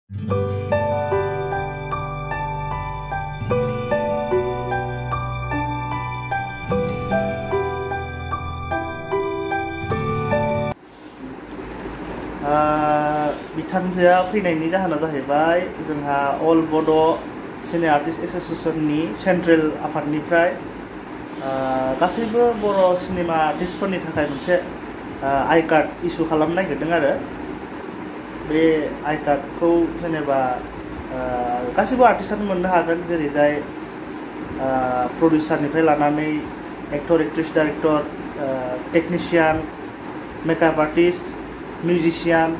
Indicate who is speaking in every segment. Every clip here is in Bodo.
Speaker 1: बिथांजोआ फैनायनि जाहोना जाहैबाय जोंहा अल बड' सिने आर्टिस्ट एस'सिएशननि सेन्ट्रेल आफादनिफ्राय गासैबो बर' सिनेमा आर्टिस्टफोरनि थाखाय मोनसे आई कार्ड इस्यु खालामनो नागिरदों आरो बे आई कार्डखौ जेनेबा गासैबो आर्टिस्टआनो मोननो हागोन जेरैजाय प्रडिउसारनिफ्राय लानानै actor actress director technician makeup artist musician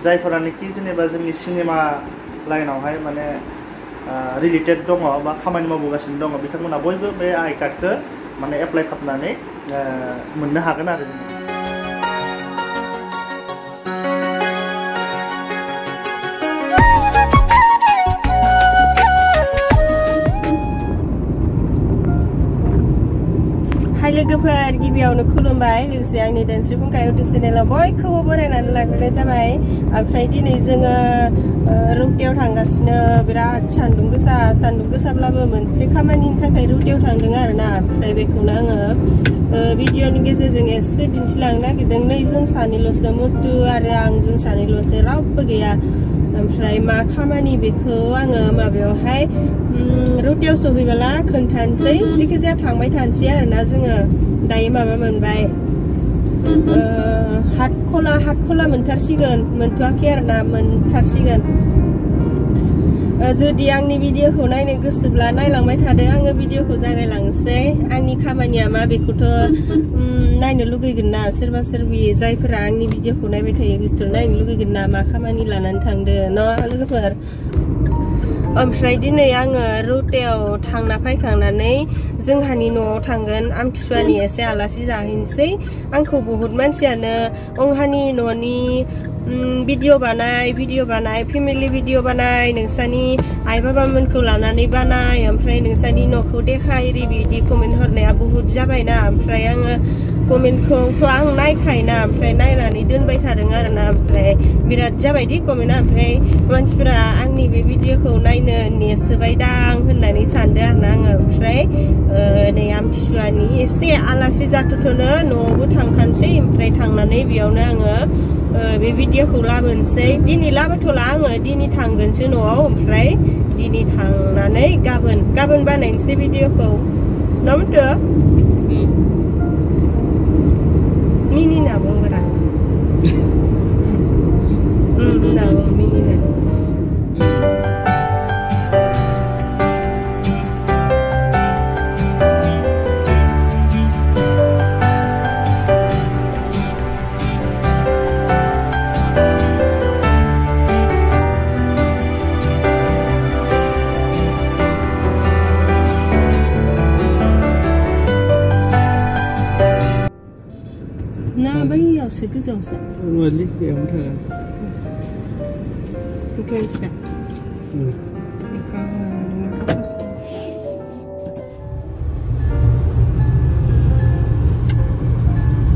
Speaker 1: जायफोरानोखि जेनेबा जोंनि सिनेमा लाइनावहाय माने रिलेटेड दङ बा खामानि मावबोगासिनो दङ बिथांमोना बयबो बे आई कार्डखौ माने एप्लाइ खालामनानै मोननो हागोन आरो
Speaker 2: लोगोफोर गिबियावनो खुलुमबाय लोगोसे आंनि दानस्रि फुंखा इउटुब चेनेलाव बयखौबो बरायनानै लाग्रोनाय जाबाय ओमफ्राय दिनै जोङो रौतायाव थांगासिनो बिराद सान्दुं गोसाब्लाबो मोनसे खामानिनि थाखाय रौतायाव थांदों आरोना ओमफ्राय बेखौनो आङो भिडिअनि गेजेरजों एसे दिन्थिलांनो नागिरदों नै जों सानैल'सो मुथु आरो आं जों सानैल'सो रावबो गैया ओमफ्राय मा खामानि बेखौ आङो माबायावहाय रौतायाव सहैबोला खोन्थानोसै जिखिजाया थांबाय थानोसै आरोना जोङो दायो माबा मोनबाय हाटखला मोनथारसिगोन मोनथ'वाखै आरोना मोनथारसिगोन जुदि आंनि भिडिअखौ नायनो गोसोब्ला नायलांबाय थादो आङो भिडिअखौ जागायलांसै आंनि खामानिया मा बेखौथ' नायनो लुगैगोन ना सोरबा सोरबि जायफोरा आंनि भिडिअखौ नायबाय थायो बिसोर नायनो लुगैगोन ना मा खामानि लानानै थांदो न' लोगोफोर ओमफ्राय दिनै आङो रौतायाव थांना फैखांनानै जोंहानि न'आव थांगोन आमथिसुवानि एसे आलासि जाहैनोसै आंखौ बहुत मानसियानो अंहानि न'नि भिडिअ बानाय फेमिलि भिडिअ बानाय नोंसानि आइ बाबामोनखौ लानानै बानाय ओमफ्राय नोंसानि न'खौ देखाय बिदि कमेन्ट हरनाया बहुत जाबायना ओमफ्राय आङो कमेन्टखौथ' आं नायखायोना ओमफ्राय नायनानै दोनबाय थादों आरोना ओमफ्राय बिराद जाबायदि कमेन्टआ ओमफ्राय मानसिफोरा आंनि बे भिडिअखौ नायनो नेसोबायदां होननानै सानदों आरोना आङो ओमफ्राय नै आमथिसुवानि एसे आलासि जाथ'नो न'आवबो थांखानोसै ओमफ्राय थांनानै बेयावनो आङो बे भिडिअखौ लाबोनोसै दिनै लाबोथ'ला आङो दिनै थांगोनसो न'आव ओमफ्राय दिनै थांनानै गाबोन बानायनोसै भिडिअखौ नमतो Mini nabong berat. Nabong mini na. Segitu
Speaker 1: Wali yang mana?
Speaker 2: Bukan sih.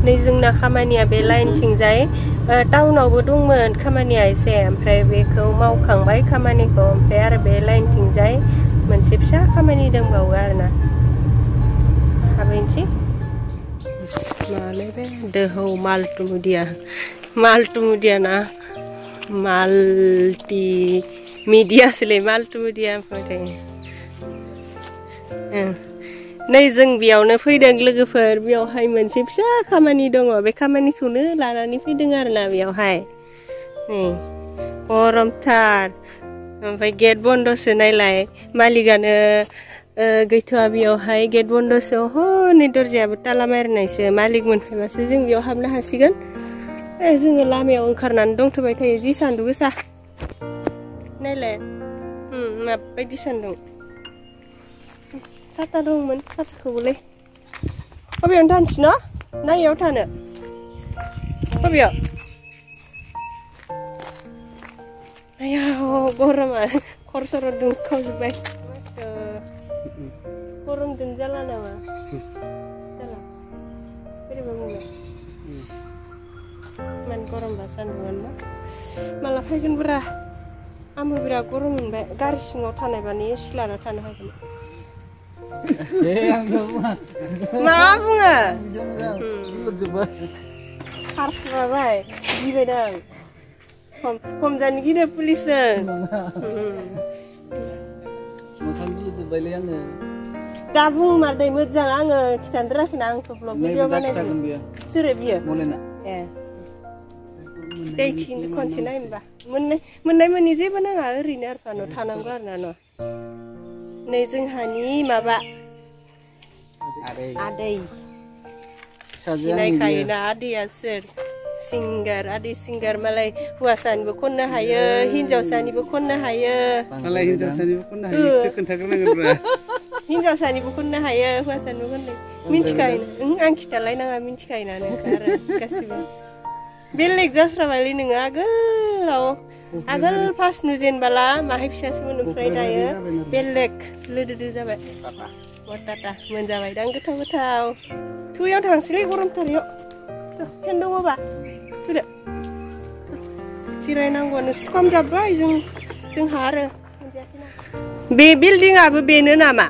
Speaker 2: नै जोंना खामानिया बे लाइनथिंजाय टाउनावबो दंमोन खामानिया एसे ओमफ्राय बेखौ मावखांबाय खामानिखौ ओमफ्राय आरो बे लाइनथिंजाय मोनसे फिसा खामानि दंबावो आरोना हाबैनोसै मालायबे दोहौ माल्टुमुदिया ना माल्टी मिडियासोलै माल्टुमुदिया ओमफ्राय नै जों बेयावनो फैदों लोगोफोर बेयावहाय मोनसे फिसा खामानि दङ बे खामानिखौनो लानानै फैदों आरोना बेयावहाय नै गरमथार ओमफ्राय गेट बन्दसो नायलाय मालिकानो गैथ'आ बेयावहाय गेट बन्दसो हनै दरजायाबो ताला मारिनायसो मालिक मोनफैबासो जों बेयाव हाबनो हासिगोन जोङो लामायाव ओंखारनानै दंथ'बाय थायो जि सान्दुं गोसा नायलाय माबायदि सान्दुं साथा दंमोन साथाखौबोलै बबेयावनो थानोसै न' ना इयाव थानो बबेयाव आयाव गरमा खर सर दुंखावजोब्बाय गरमजों जाला नामा जाला बोरैबा मोनो मान गरमबा सान्दुंआनो मा माला फैगोन ब्रा आंबो बिराद गरम मोनबाय गारि सिङाव थानायबानो एसि लाना थानो हागोन मा बुङो खारफुबाय गिबायदां हमजानो गिदो पुलिसजों दा बुंमारदै मोजां आङो खिथानो रोङाखैना आंथ' ब्लग भिडिअ बानायदों सोरो बियो ए दै खनसे नायनोबा मोननाय मोनि जेबो नाङा ओरैनो आरो न' थानांगौ आरो ना न' नै जोंहानि माबा आदै सिनायखायोना आदैया सोर सिंगार आदै सिंगार मालाय हौवासानिबो खननो हायो हिनजावसानिबो खननो हायो
Speaker 1: मालाय हिनजावसानिबो खननो हायो एसे खोन्थाग्रोनांगोनब्रा
Speaker 2: हिनजावसानिबो खननो हायो हौवासानिबो खननो मिन्थिखायो आं खिथालायनाङा मिन्थिखायोना नोंखौ आरो गासिबो बेलेग जास्राबायलै नोङो आगोल फार्स्ट नुजेनबाला माहाय फिसासोमोन ओमफ्राय दायो बेलेग लोदोदो जाबाय बटाटा मोनजाबायदां गोथाव गोथाव थुयाव थांसैलै गरमथारियाव फेन दङबा फैदो जिरायनांगौ नोंसोर खम जाबाय जोंहा आरो बे बिल्डिंआबो बेनो नामा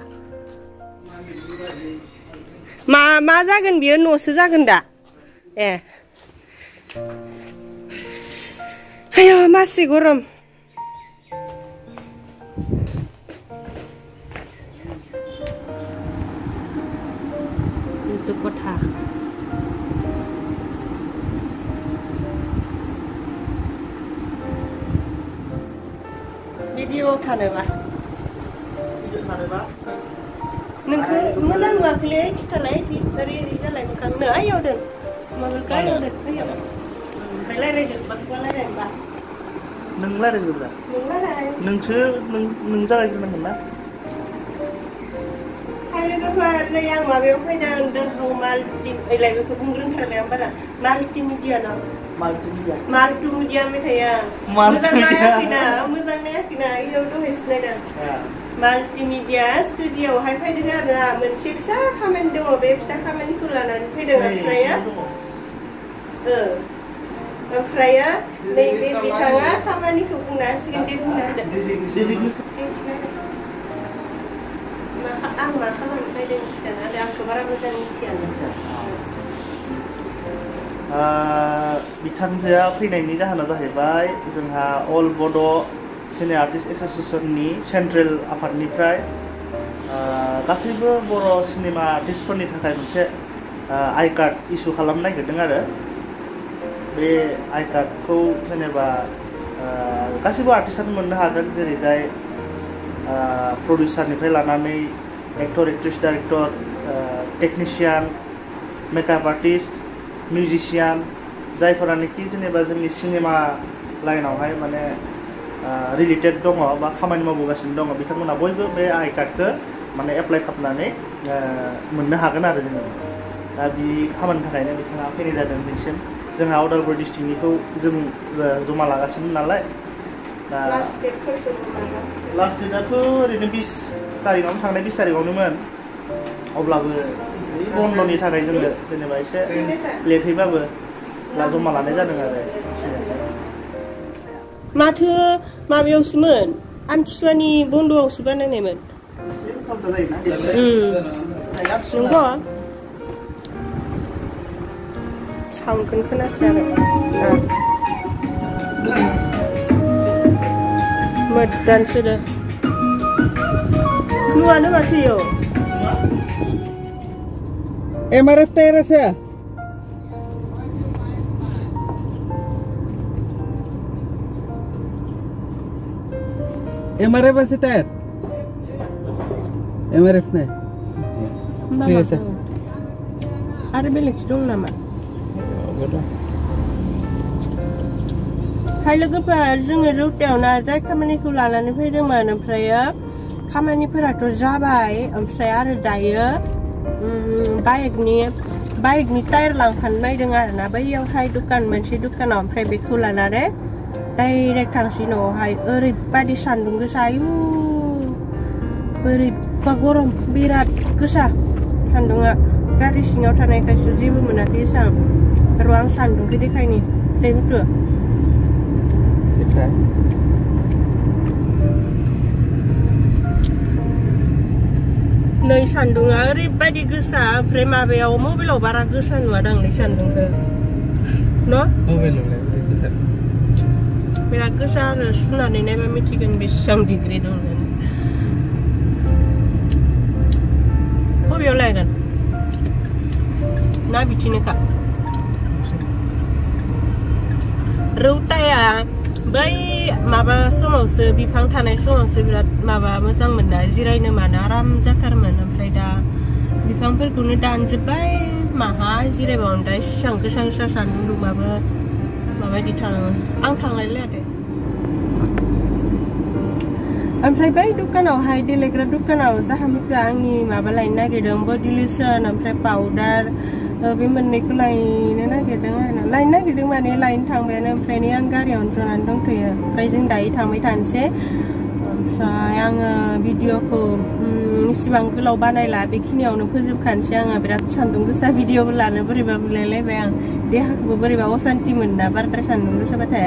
Speaker 2: मा जागोन बियो न'सो जागोन दा ए आयो मासि गरम itu kota video थानोबा नोंखौ मोजां नुवाखैलै खिथालाय ओरै जालाय मोखांनो आयाव दोन माबाखौ आयाव दोन आयाव ओमफ्राय रायज्लायदो बाथौआ रायज्लायनोबा
Speaker 1: नों रायज्लायग्रोब्रा नों जागायग्रोनांगोन ना
Speaker 2: लोगोफोर नै आं माबायाव फैदों दोनहाव माल्टिलाय बेखौ बुंग्रोंथारलाय आं बारा माल्टिमिडिया ना माल्टिमिडिया मेथाइया मोजां नायाखैना इयाव दहाय सिनायदों माल्टिमिडिया स्टुडिअआवहाय फैदों आरोना मोनसे फिसा खामानि दङ बे फिसा खामानिखौ लानानै फैदों ओमफ्राय नैबे बिथाङा खामानिखौ बुंना होसिगोन दे बुंना होदो आं मा खालामनो फैदों खिथानानै आंथ' बारा मोजां मिथियानो
Speaker 1: बिथांजोआ फैनायनि जाहोना जाहैबाय जोंहा अल बड' सिने आर्टिस्ट एस'सिएशननि सेन्ट्रेल आफादनिफ्राय गासैबो बर' सिनेमा आर्टिस्टफोरनि थाखाय मोनसे आइ कार्ड इस्यु खालामनो नागिरदों आरो बे आइ कार्डखौ जेनेबा गासैबो आर्टिस्टआनो मोननो हागोन जेरैजाय प्रडिउसारनिफ्राय लानानै actor actress director technician makeup artist musician जायफोरानोखि जेनेबा जोंनि सिनेमा लाइनावहाय माने रिलेटेड दङ बा खामानि मावबोगासिनो दङ बिथांमोना बयबो बे आइ कार्डखौ माने एप्लाइ खालामनानै मोननो हागोन आरो जेनेबा दा बे खामानिनि थाखायनो बिथाङा फैनाय जादों दिनैसिम जोंहा उदालगुरि डिस्ट्रिक्टनिखौ जों जमा लागासिनो नालाय दा लास्ट डेटआथ' ओरैनो 20 तारिखआवनो थांनाय 20 तारिखआवनोमोन अब्लाबो बन्द'नि थाखाय जोंनो जेनेबा एसे लेटैबाबो जमा लानाय जादों आरो
Speaker 2: माथो माबायावसोमोन आमथिसुवानि बन्द'आवसो बानायनायमोन नंगौ साउन्डखौनो खोनास्राबाय मोजां सोदो नुवानो माथो इयाव
Speaker 1: MRF टायर আছে MRF আছে টায়ার MRF নাই ঠিক আছে
Speaker 2: आरो बेलेग दं नामा हाय लोगोफोर जोङो रौतायाव ना जाय खामानिखौ लानानै फैदोंमोन ओमफ्राय खामानिफोराथ' जाबाय ओमफ्राय आरो दायो बाइकनि टायार लांफानो नायदों आरोना बैयावहाय मोनसे दुकानाव ओमफ्राय बेखौ लानानै डाइरेक्ट थांसै न'आवहाय ओरैबादि सान्दुं गोसा आयु बोरैबा गरम बिराद गोसा सान्दुङा गारि सिङाव थानायखायसो जेबो मोनाखै एसां र' आं सान्दुंखौ देखायनि दै बुथु नै सान्दुङा ओरैबायदि गोसा ओमफ्राय माबायाव मबाइलाव बारा गोसा नुवादां नै सान्दुंखौ न'
Speaker 1: मबाइलावलाय गोसा
Speaker 2: बिराद गोसा आरो सुनानै नायबा मिथिगोन बेसेबां डिग्री दं बबेयाव लायगोन ना बिथिनोखा रौताया बै माबा समावसो बिफां थानाय समावसो बिराद माबा मोजां मोनना जिरायनो मानो आराम जाथारमोन ओमफ्राय दा बिफांफोरखौनो दानजोब्बाय माहा जिरायबावनो दा एसेबां गोसा गोसा सान्दुं दुंबाबो माबायदि थाङो आं थांलायलाया दे ओमफ्राय बै दुकानावहाय देलायग्रा दुकानाव जाहामिका आंनि माबा लायनो नागिरदों बडि लोशन ओमफ्राय पाउडार बे मोननैखौ लायनो नागिरदों आरो लायनो नागिरदों माने लायनो थांबायानो ओमफ्राय नै आं गारियावनो जनानै दंथ'यो ओमफ्राय जों दायो थांबाय थानोसै ओमफ्राय आङो भिडिअखौ इसिबां गोलाव बानायला बेखिनियावनो फोजोबखानोसै आङो बिराद सान्दुं गोसा भिडिअबो लानो बोरैबा मोनलायलायबाय आं देहाखौबो बोरैबा असान्ति मोनना बाराद्राय सान्दुं गोसाबाथाय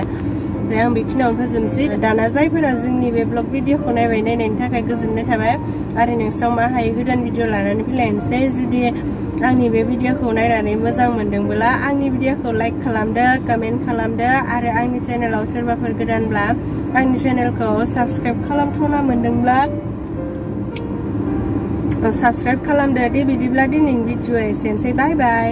Speaker 2: ओमफ्राय आं बेखिनियावनो फोजोबनोसै दाना जायफोरा जोंनि बे ब्लग भिडिअखौ नायनायनि थाखाय गोजोननाय थाबाय आरो नोंसोर मा हायो गोदान भिडिअ लानानै फैलायनोसै जुदि आंनि बे भिडिअखौ नायनानै मोजां मोनदोंब्ला आंनि भिडिअखौ लाइक खालामदो कमेन्ट खालामदो आरो आंनि चेनेलाव सोरबाफोर गोदानब्ला आंनि चेनेलखौ साबस्क्राइब खालामथावना मोनदोंब्ला साबस्क्राइब खालामदो दे बिदिब्ला दिनैनि भिडिअआ एसेनोसै बाय बाय